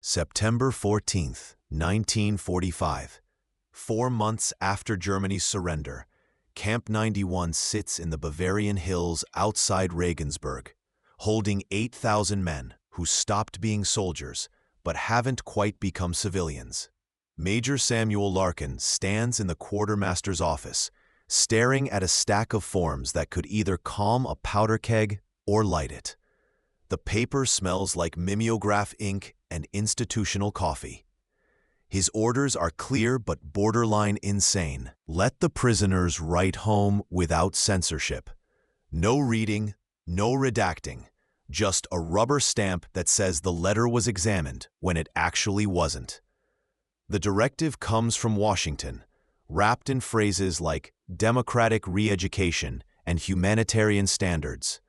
September 14th, 1945. 4 months after Germany's surrender, Camp 91 sits in the Bavarian hills outside Regensburg, holding 8,000 men who stopped being soldiers but haven't quite become civilians. Major Samuel Larkin stands in the quartermaster's office, staring at a stack of forms that could either calm a powder keg or light it. The paper smells like mimeograph ink and institutional coffee. His orders are clear but borderline insane. Let the prisoners write home without censorship. No reading, no redacting, just a rubber stamp that says the letter was examined when it actually wasn't. The directive comes from Washington, wrapped in phrases like democratic re-education and humanitarian standards.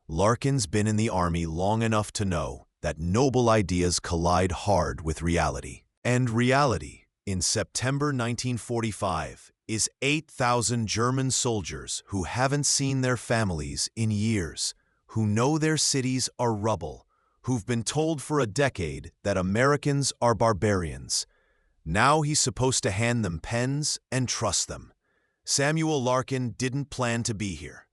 Larkin's been in the Army long enough to know that noble ideas collide hard with reality. And reality, in September 1945, is 8,000 German soldiers who haven't seen their families in years, who know their cities are rubble, who've been told for a decade that Americans are barbarians. Now he's supposed to hand them pens and trust them. Samuel Larkin didn't plan to be here.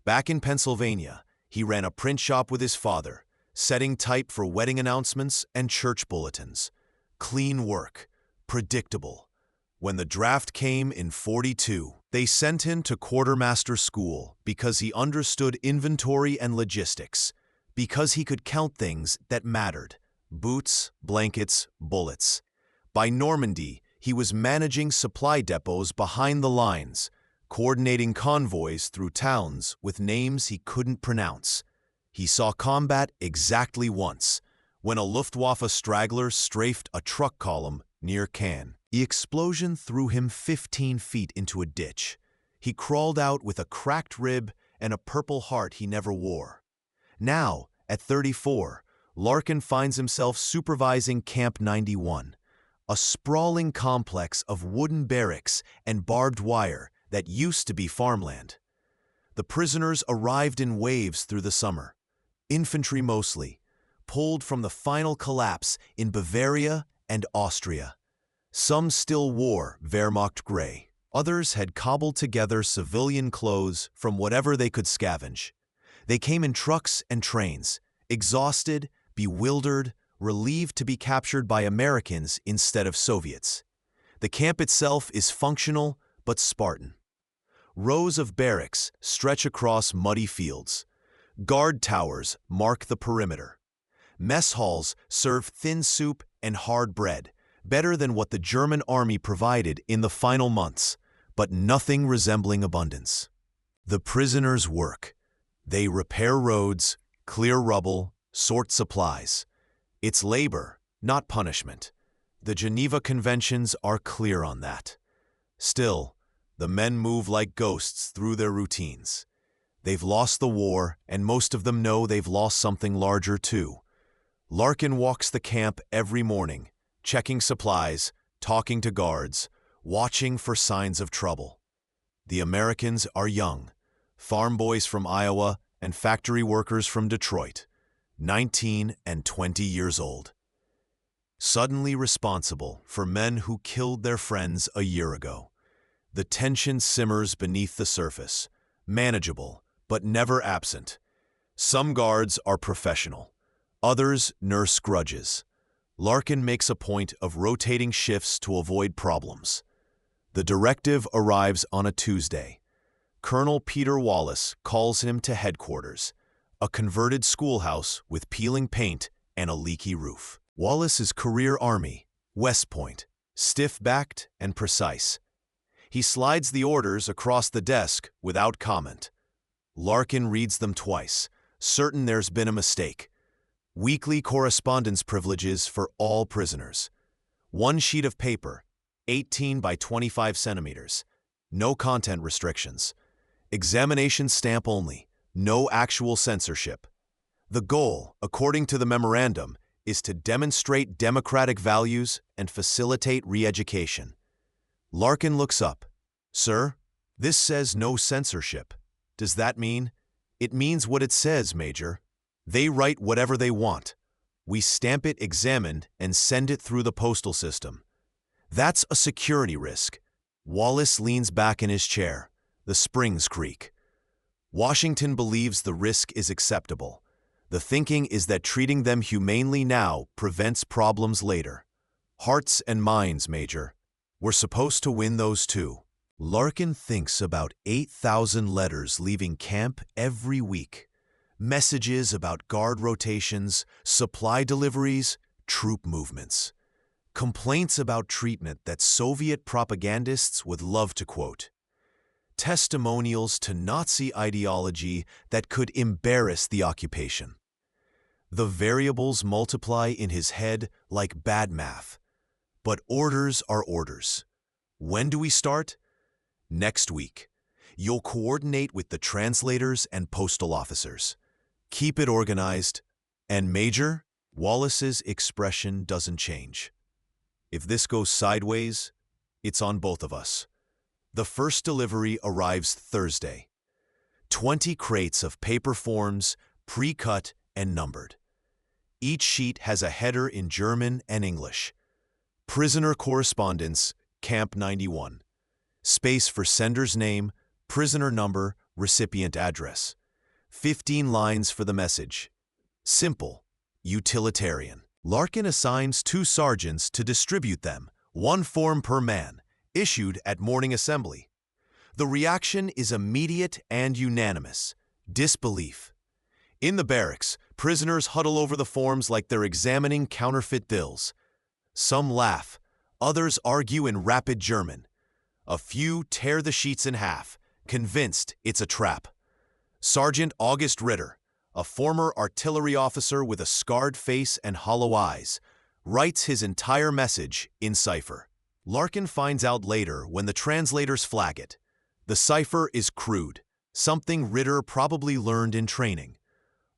Back in Pennsylvania, he ran a print shop with his father, setting type for wedding announcements and church bulletins. Clean work, predictable. When the draft came in '42, they sent him to quartermaster school because he understood inventory and logistics, because he could count things that mattered: boots, blankets, bullets. By Normandy, he was managing supply depots behind the lines, coordinating convoys through towns with names he couldn't pronounce. He saw combat exactly once, when a Luftwaffe straggler strafed a truck column near Cannes. The explosion threw him 15 feet into a ditch. He crawled out with a cracked rib and a Purple Heart he never wore. Now, at 34, Larkin finds himself supervising Camp 91, a sprawling complex of wooden barracks and barbed wire that used to be farmland. The prisoners arrived in waves through the summer, infantry mostly, pulled from the final collapse in Bavaria and Austria. Some still wore Wehrmacht gray. Others had cobbled together civilian clothes from whatever they could scavenge. They came in trucks and trains, exhausted, bewildered, relieved to be captured by Americans instead of Soviets. The camp itself is functional but Spartan. Rows of barracks stretch across muddy fields. Guard towers mark the perimeter. Mess halls serve thin soup and hard bread, better than what the German army provided in the final months, but nothing resembling abundance. The prisoners work. They repair roads, clear rubble, sort supplies. It's labor, not punishment. The Geneva Conventions are clear on that. Still, the men move like ghosts through their routines. They've lost the war, and most of them know they've lost something larger too. Larkin walks the camp every morning, checking supplies, talking to guards, watching for signs of trouble. The Americans are young, farm boys from Iowa and factory workers from Detroit, 19 and 20 years old. Suddenly responsible for men who killed their friends a year ago. The tension simmers beneath the surface, manageable, but never absent. Some guards are professional. Others nurse grudges. Larkin makes a point of rotating shifts to avoid problems. The directive arrives on a Tuesday. Colonel Peter Wallace calls him to headquarters, a converted schoolhouse with peeling paint and a leaky roof. Wallace is career Army, West Point, stiff-backed and precise. He slides the orders across the desk without comment. Larkin reads them twice, certain there's been a mistake. Weekly correspondence privileges for all prisoners. One sheet of paper, 18 by 25 centimeters. No content restrictions. Examination stamp only. No actual censorship. The goal, according to the memorandum, is to demonstrate democratic values and facilitate re-education. Larkin looks up. Sir, this says no censorship. Does that mean? It means what it says, Major. They write whatever they want. We stamp it examined and send it through the postal system. That's a security risk. Wallace leans back in his chair. The springs creak. Washington believes the risk is acceptable. The thinking is that treating them humanely now prevents problems later. Hearts and minds, Major. We're supposed to win those too. Larkin thinks about 8,000 letters leaving camp every week. Messages about guard rotations, supply deliveries, troop movements. Complaints about treatment that Soviet propagandists would love to quote. Testimonials to Nazi ideology that could embarrass the occupation. The variables multiply in his head like bad math. But orders are orders. When do we start? Next week. You'll coordinate with the translators and postal officers. Keep it organized. And Major, Wallace's expression doesn't change. If this goes sideways, it's on both of us. The first delivery arrives Thursday. 20 crates of paper forms, pre-cut and numbered. Each sheet has a header in German and English. Prisoner correspondence, Camp 91. Space for sender's name, prisoner number, recipient address. 15 lines for the message. Simple, utilitarian. Larkin assigns 2 sergeants to distribute them, 1 form per man, issued at morning assembly. The reaction is immediate and unanimous. Disbelief. In the barracks, prisoners huddle over the forms like they're examining counterfeit bills. Some laugh, others argue in rapid German. A few tear the sheets in half, convinced it's a trap. Sergeant August Ritter, a former artillery officer with a scarred face and hollow eyes, writes his entire message in cipher. Larkin finds out later when the translators flag it. The cipher is crude, something Ritter probably learned in training.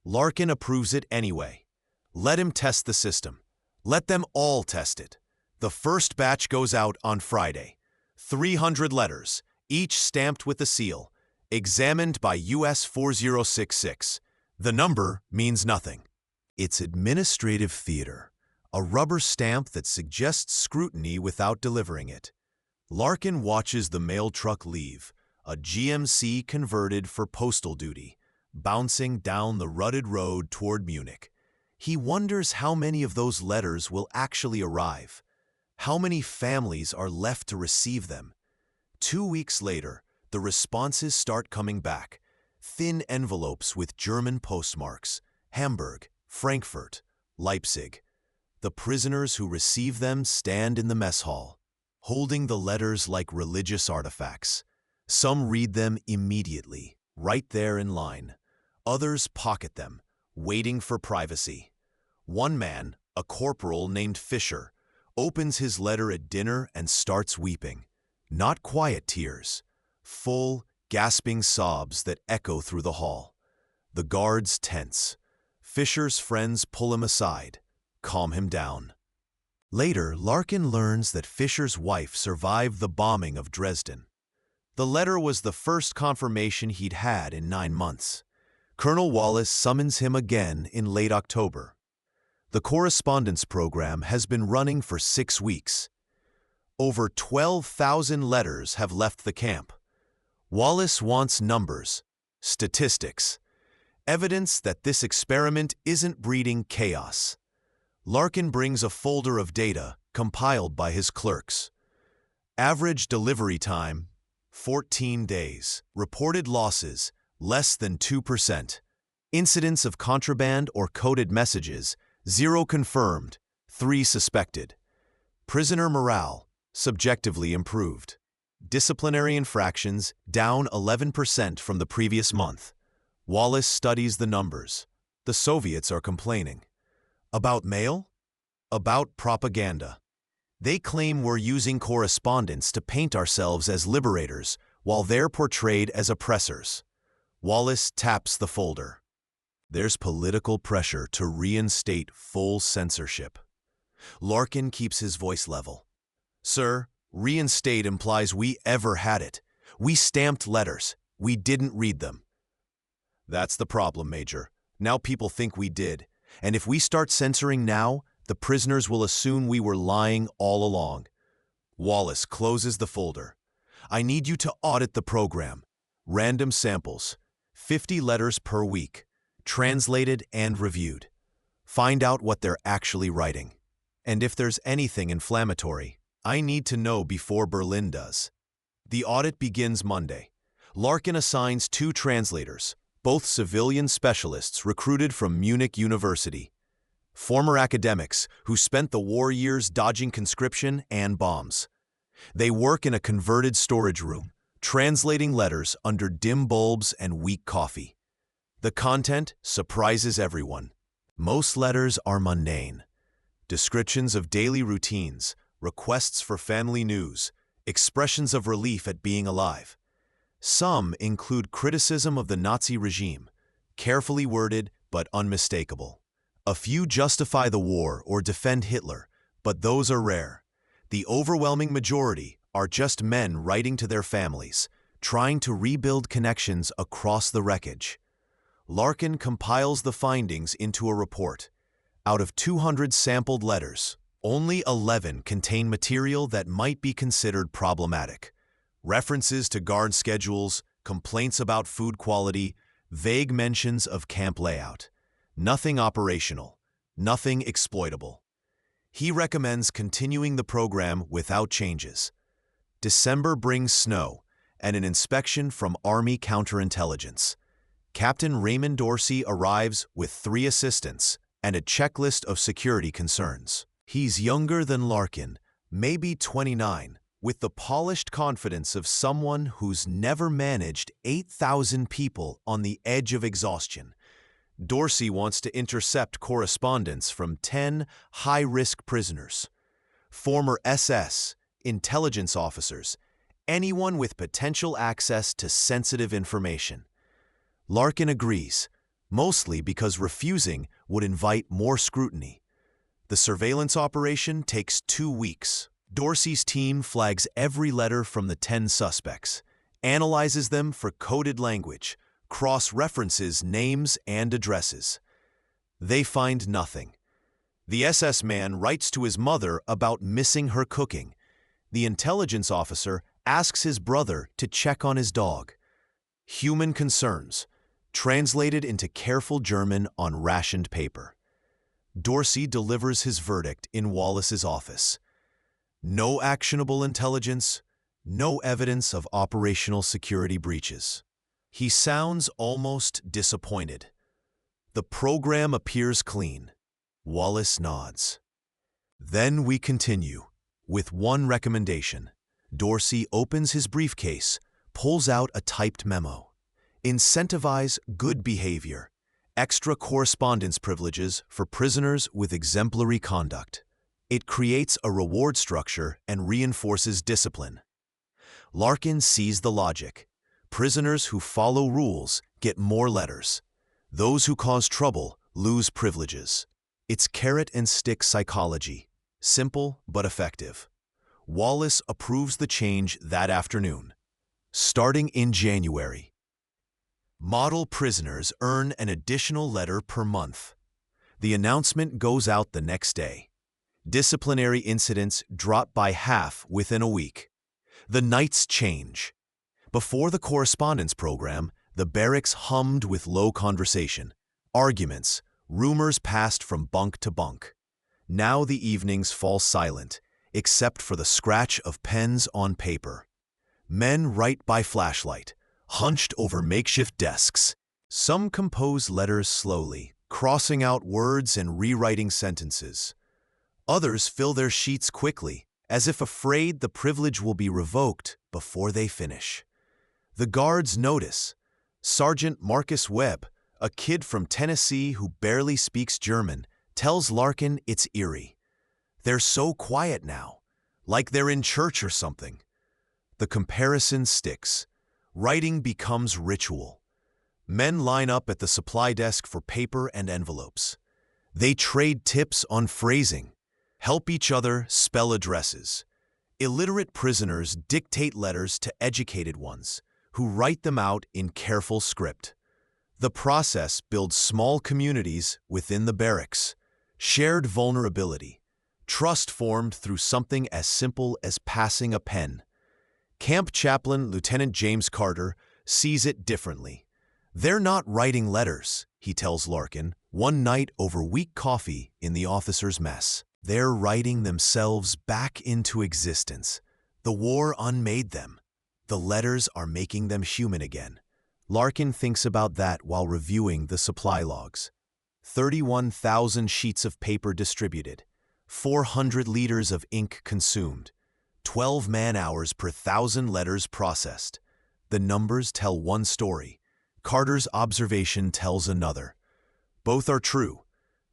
Larkin approves it anyway. Let him test the system. Let them all test it. The first batch goes out on Friday. 300 letters, each stamped with a seal, examined by US 4066. The number means nothing. It's administrative theater, a rubber stamp that suggests scrutiny without delivering it. Larkin watches the mail truck leave, a GMC converted for postal duty, bouncing down the rutted road toward Munich. He wonders how many of those letters will actually arrive. How many families are left to receive them? 2 weeks later, the responses start coming back. Thin envelopes with German postmarks, Hamburg, Frankfurt, Leipzig. The prisoners who receive them stand in the mess hall, holding the letters like religious artifacts. Some read them immediately, right there in line. Others pocket them, waiting for privacy. One man, a corporal named Fischer, opens his letter at dinner and starts weeping. Not quiet tears, full, gasping sobs that echo through the hall. The guards tense. Fischer's friends pull him aside, calm him down. Later, Larkin learns that Fischer's wife survived the bombing of Dresden. The letter was the first confirmation he'd had in 9 months. Colonel Wallace summons him again in late October. The correspondence program has been running for 6 weeks. Over 12,000 letters have left the camp. Wallace wants numbers, statistics, evidence that this experiment isn't breeding chaos. Larkin brings a folder of data compiled by his clerks. Average delivery time, 14 days. Reported losses, less than 2%. Incidents of contraband or coded messages, 0 confirmed, 3 suspected. Prisoner morale, subjectively improved. Disciplinary infractions, down 11% from the previous month. Wallace studies the numbers. The Soviets are complaining. About mail? About propaganda. They claim we're using correspondence to paint ourselves as liberators, while they're portrayed as oppressors. Wallace taps the folder. There's political pressure to reinstate full censorship. Larkin keeps his voice level. Sir, reinstate implies we ever had it. We stamped letters. We didn't read them. That's the problem, Major. Now people think we did. And if we start censoring now, the prisoners will assume we were lying all along. Wallace closes the folder. I need you to audit the program. Random samples. 50 letters per week. Translated and reviewed. Find out what they're actually writing. And if there's anything inflammatory, I need to know before Berlin does. The audit begins Monday. Larkin assigns 2 translators, both civilian specialists recruited from Munich University. Former academics who spent the war years dodging conscription and bombs. They work in a converted storage room, translating letters under dim bulbs and weak coffee. The content surprises everyone. Most letters are mundane. Descriptions of daily routines, requests for family news, expressions of relief at being alive. Some include criticism of the Nazi regime, carefully worded but unmistakable. A few justify the war or defend Hitler, but those are rare. The overwhelming majority are just men writing to their families, trying to rebuild connections across the wreckage. Larkin compiles the findings into a report. Out of 200 sampled letters, only 11 contain material that might be considered problematic. References to guard schedules, complaints about food quality, vague mentions of camp layout. Nothing operational, nothing exploitable. He recommends continuing the program without changes. December brings snow and an inspection from Army counterintelligence. Captain Raymond Dorsey arrives with 3 assistants and a checklist of security concerns. He's younger than Larkin, maybe 29, with the polished confidence of someone who's never managed 8,000 people on the edge of exhaustion. Dorsey wants to intercept correspondence from 10 high-risk prisoners, former SS, intelligence officers, anyone with potential access to sensitive information. Larkin agrees, mostly because refusing would invite more scrutiny. The surveillance operation takes 2 weeks. Dorsey's team flags every letter from the 10 suspects, analyzes them for coded language, cross-references names and addresses. They find nothing. The SS man writes to his mother about missing her cooking. The intelligence officer asks his brother to check on his dog. Human concerns, translated into careful German on rationed paper. Dorsey delivers his verdict in Wallace's office. No actionable intelligence, no evidence of operational security breaches. He sounds almost disappointed. The program appears clean. Wallace nods. Then we continue, with one recommendation. Dorsey opens his briefcase, pulls out a typed memo. Incentivize good behavior. Extra correspondence privileges for prisoners with exemplary conduct. It creates a reward structure and reinforces discipline. Larkin sees the logic. Prisoners who follow rules get more letters. Those who cause trouble lose privileges. It's carrot and stick psychology, simple but effective. Wallace approves the change that afternoon. Starting in January, model prisoners earn an additional letter per month. The announcement goes out the next day. Disciplinary incidents drop by half within a week. The nights change. Before the correspondence program, the barracks hummed with low conversation, arguments, rumors passed from bunk to bunk. Now the evenings fall silent, except for the scratch of pens on paper. Men write by flashlight, hunched over makeshift desks. Some compose letters slowly, crossing out words and rewriting sentences. Others fill their sheets quickly, as if afraid the privilege will be revoked before they finish. The guards notice. Sergeant Marcus Webb, a kid from Tennessee who barely speaks German, tells Larkin it's eerie. They're so quiet now, like they're in church or something. The comparison sticks. Writing becomes ritual. Men line up at the supply desk for paper and envelopes. They trade tips on phrasing, help each other spell addresses. Illiterate prisoners dictate letters to educated ones, who write them out in careful script. The process builds small communities within the barracks, shared vulnerability, trust formed through something as simple as passing a pen. Camp chaplain Lieutenant James Carter sees it differently. "They're not writing letters," he tells Larkin one night over weak coffee in the officers' mess. "They're writing themselves back into existence. The war unmade them. The letters are making them human again." Larkin thinks about that while reviewing the supply logs. 31,000 sheets of paper distributed, 400 liters of ink consumed, 12 man-hours per 1,000 letters processed. The numbers tell one story. Carter's observation tells another. Both are true.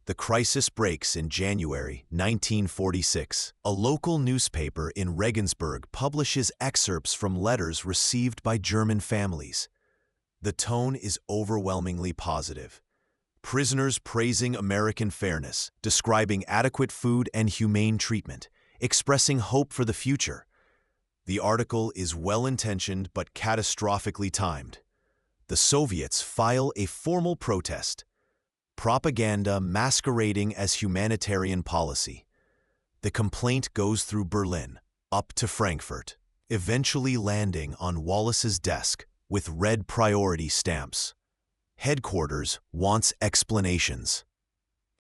The crisis breaks in January 1946. A local newspaper in Regensburg publishes excerpts from letters received by German families. The tone is overwhelmingly positive. Prisoners praising American fairness, describing adequate food and humane treatment, expressing hope for the future. The article is well-intentioned but catastrophically timed. The Soviets file a formal protest. Propaganda masquerading as humanitarian policy. The complaint goes through Berlin, up to Frankfurt, eventually landing on Wallace's desk with red priority stamps. Headquarters wants explanations.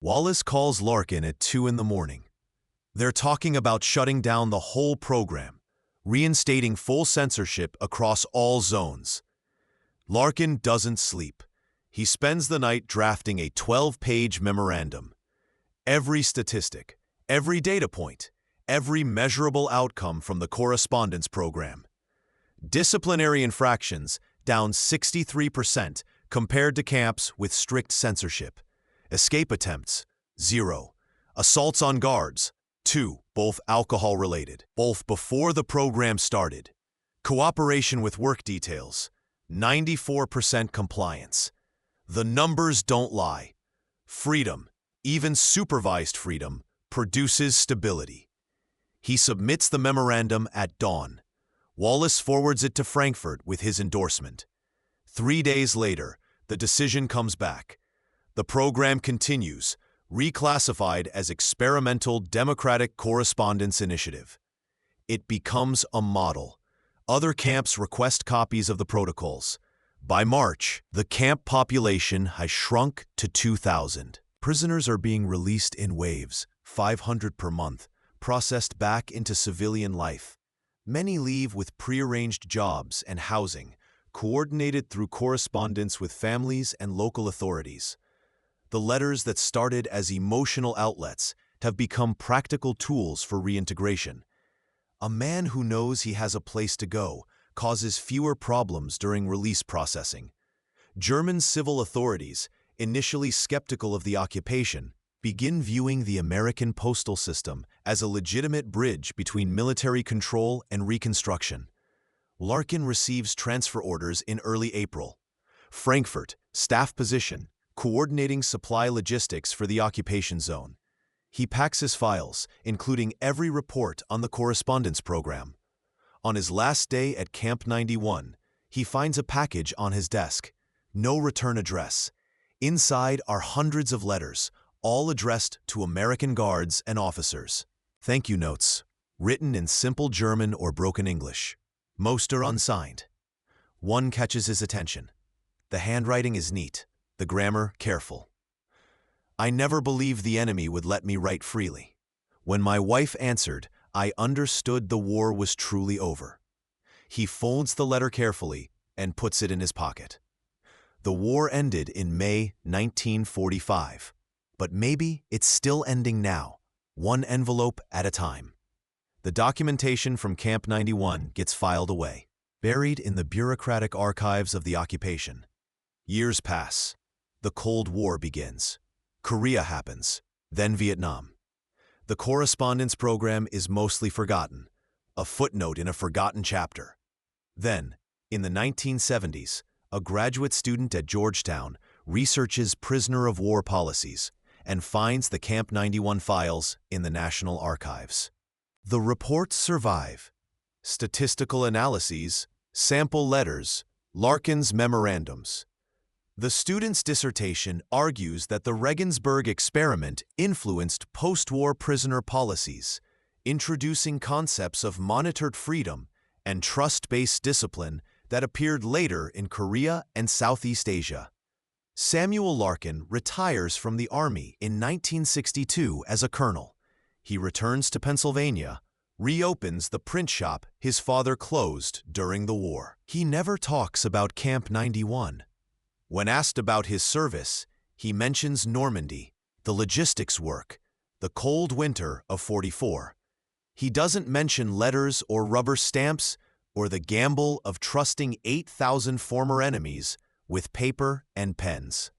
Wallace calls Larkin at 2 in the morning. They're talking about shutting down the whole program, reinstating full censorship across all zones. Larkin doesn't sleep. He spends the night drafting a 12-page memorandum. Every statistic, every data point, every measurable outcome from the correspondence program. Disciplinary infractions down 63% compared to camps with strict censorship. Escape attempts, 0. Assaults on guards, 2, both alcohol-related, both before the program started. Cooperation with work details, 94% compliance. The numbers don't lie. Freedom, even supervised freedom, produces stability. He submits the memorandum at dawn. Wallace forwards it to Frankfurt with his endorsement. 3 days later, the decision comes back. The program continues, reclassified as Experimental Democratic Correspondence Initiative. It becomes a model. Other camps request copies of the protocols. By March, the camp population has shrunk to 2,000. Prisoners are being released in waves, 500 per month, processed back into civilian life. Many leave with prearranged jobs and housing, coordinated through correspondence with families and local authorities. The letters that started as emotional outlets have become practical tools for reintegration. A man who knows he has a place to go causes fewer problems during release processing. German civil authorities, initially skeptical of the occupation, begin viewing the American postal system as a legitimate bridge between military control and reconstruction. Larkin receives transfer orders in early April. Frankfurt, staff position, coordinating supply logistics for the occupation zone. He packs his files, including every report on the correspondence program. On his last day at Camp 91, he finds a package on his desk. No return address. Inside are hundreds of letters, all addressed to American guards and officers. Thank you notes, written in simple German or broken English. Most are unsigned. One catches his attention. The handwriting is neat, the grammar careful. "I never believed the enemy would let me write freely. When my wife answered, I understood the war was truly over." He folds the letter carefully and puts it in his pocket. The war ended in May 1945, but maybe it's still ending now, one envelope at a time. The documentation from Camp 91 gets filed away, buried in the bureaucratic archives of the occupation. Years pass. The Cold War begins. Korea happens, then Vietnam. The correspondence program is mostly forgotten, a footnote in a forgotten chapter. Then, in the 1970s, a graduate student at Georgetown researches prisoner of war policies and finds the Camp 91 files in the National Archives. The reports survive. Statistical analyses, sample letters, Larkin's memorandums. The student's dissertation argues that the Regensburg experiment influenced post-war prisoner policies, introducing concepts of monitored freedom and trust-based discipline that appeared later in Korea and Southeast Asia. Samuel Larkin retires from the Army in 1962 as a colonel. He returns to Pennsylvania, reopens the print shop his father closed during the war. He never talks about Camp 91. When asked about his service, he mentions Normandy, the logistics work, the cold winter of '44. He doesn't mention letters or rubber stamps or the gamble of trusting 8,000 former enemies with paper and pens.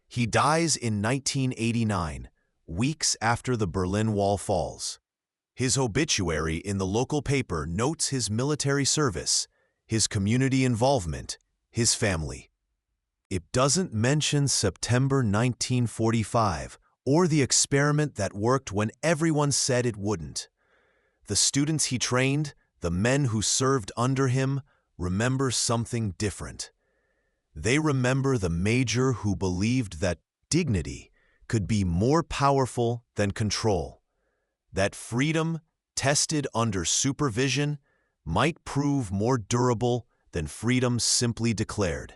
He dies in 1989, weeks after the Berlin Wall falls. His obituary in the local paper notes his military service, his community involvement, his family. It doesn't mention September 1945 or the experiment that worked when everyone said it wouldn't. The students he trained, the men who served under him, remember something different. They remember the major who believed that dignity could be more powerful than control, that freedom, tested under supervision, might prove more durable than freedom simply declared.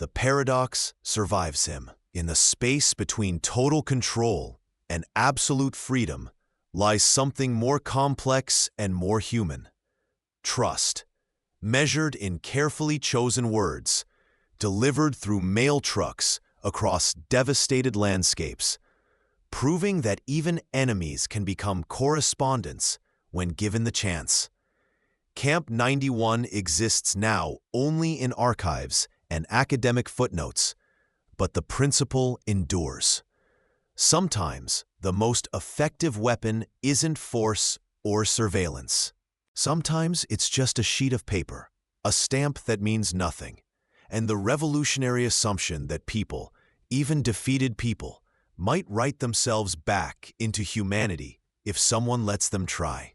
The paradox survives him. In the space between total control and absolute freedom lies something more complex and more human. Trust, measured in carefully chosen words, delivered through mail trucks across devastated landscapes, proving that even enemies can become correspondents when given the chance. Camp 91 exists now only in archives and academic footnotes, but the principle endures. Sometimes the most effective weapon isn't force or surveillance. Sometimes it's just a sheet of paper, a stamp that means nothing, and the revolutionary assumption that people, even defeated people, might write themselves back into humanity if someone lets them try.